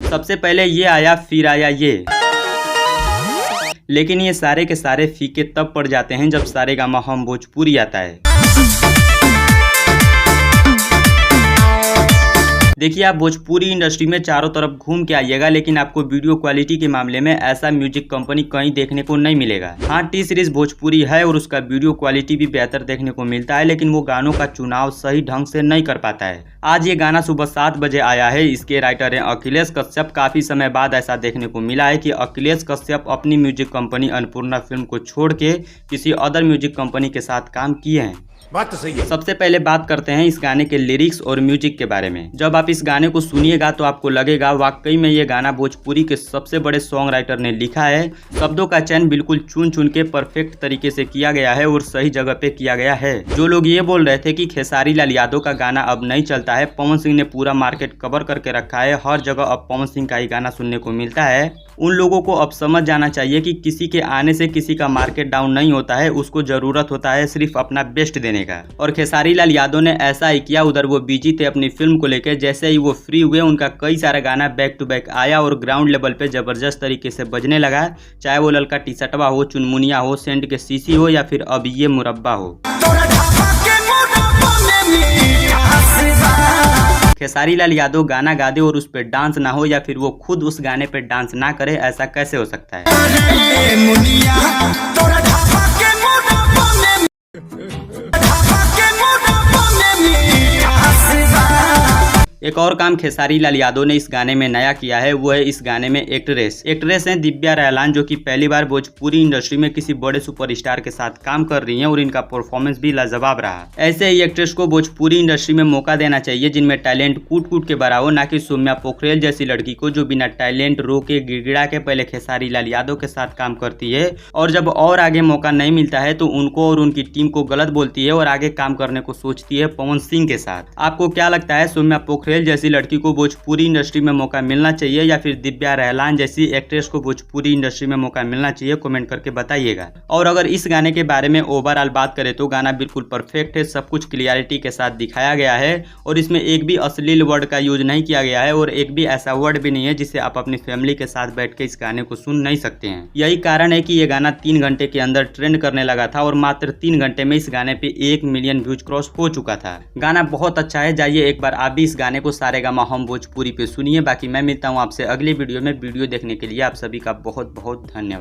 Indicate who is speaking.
Speaker 1: सबसे पहले ये आया, फिर आया ये। लेकिन ये सारे के सारे फीके तब पड़ जाते हैं जब सारेगामा हम भोजपुरी आता है। देखिए, आप भोजपुरी इंडस्ट्री में चारों तरफ घूम के आइएगा, लेकिन आपको वीडियो क्वालिटी के मामले में ऐसा म्यूजिक कंपनी कहीं देखने को नहीं मिलेगा। हाँ, टी सीरीज भोजपुरी है और उसका वीडियो क्वालिटी भी बेहतर देखने को मिलता है, लेकिन वो गानों का चुनाव सही ढंग से नहीं कर पाता है। आज ये गाना सुबह 7 बजे आया है। इसके राइटर हैं अखिलेश कश्यप। काफी समय बाद ऐसा देखने को मिला है कि अखिलेश कश्यप अपनी म्यूजिक कंपनी अन्नपूर्णा फिल्म को छोड़ के किसी अदर म्यूजिक कंपनी के साथ काम किए हैं।
Speaker 2: बात तो सही है।
Speaker 1: सबसे पहले बात करते हैं इस गाने के लिरिक्स और म्यूजिक के बारे में। जब आप इस गाने को सुनिएगा तो आपको लगेगा वाकई में ये गाना भोजपुरी के सबसे बड़े सॉन्ग राइटर ने लिखा है। शब्दों का चयन बिल्कुल चुन चुन के परफेक्ट तरीके से किया गया है और सही जगह पे किया गया है। जो लोग ये बोल रहे थे कि खेसारी लाल यादव का गाना अब नहीं चलता है, पवन सिंह ने पूरा मार्केट कवर करके रखा है, हर जगह अब पवन सिंह का ही गाना सुनने को मिलता है, उन लोगों को अब समझ जाना चाहिए कि किसी के आने से किसी का मार्केट डाउन नहीं होता है। उसको जरूरत होता है सिर्फ अपना बेस्ट देने का। और खेसारी लाल यादव ने ऐसा ही किया। उधर वो बिजी थे अपनी फिल्म को लेकर, जैसे ही वो फ्री हुए उनका कई सारा गाना बैक टू बैक आया और ग्राउंड लेवल पे जबरदस्त तरीके से बजने लगा। चाहे वो ललका टी शर्टवा हो, चुनमुनिया हो, सेंट के सीसी हो या फिर अब ये मुरब्बा हो। खेसारी लाल यादव गाना गा दे और उस पर डांस ना हो या फिर वो खुद उस गाने पे डांस ना करे, ऐसा कैसे हो सकता है? एक और काम खेसारी लाल यादव ने इस गाने में नया किया है, वो है इस गाने में एक्ट्रेस हैं दिव्या रहलान, जो कि पहली बार भोजपुरी इंडस्ट्री में किसी बड़े सुपरस्टार के साथ काम कर रही हैं और इनका परफॉर्मेंस भी लाजवाब रहा। ऐसे ही एक्ट्रेस को भोजपुरी इंडस्ट्री में मौका देना चाहिए जिनमें टैलेंट कूट कूट के भरा हो, ना कि सौम्या पोखरेल जैसी लड़की को जो बिना टैलेंट रो के गिड़गिड़ा के पहले खेसारी लाल यादव के साथ काम करती है और जब और आगे मौका नहीं मिलता है तो उनको और उनकी टीम को गलत बोलती है और आगे काम करने को सोचती है पवन सिंह के साथ। आपको क्या लगता है, सौम्या पोखरेल जैसी लड़की को भोजपुरी इंडस्ट्री में मौका मिलना चाहिए या फिर दिव्या रहलान जैसी एक्ट्रेस को भोजपुरी इंडस्ट्री में मौका मिलना चाहिए? कमेंट करके बताइएगा। और अगर इस गाने के बारे में ओवरऑल बात करें तो गाना बिल्कुल परफेक्ट है, सब कुछ क्लियरिटी के साथ दिखाया गया है और इसमें एक भी अश्लील वर्ड का यूज नहीं किया गया है और एक भी ऐसा वर्ड भी नहीं है जिसे आप अपनी फैमिली के साथ बैठ के इस गाने को सुन नहीं सकते हैं। यही कारण है कि ये गाना 3 घंटे के अंदर ट्रेंड करने लगा था और मात्र 3 घंटे में इस गाने पे 1 मिलियन व्यूज क्रॉस हो चुका था। गाना बहुत अच्छा है, जाइए एक बार आप भी इस गाने को सारेगामा हम भोजपुरी पे सुनिए। बाकी मैं मिलता हूँ आपसे अगले वीडियो में। वीडियो देखने के लिए आप सभी का बहुत बहुत धन्यवाद।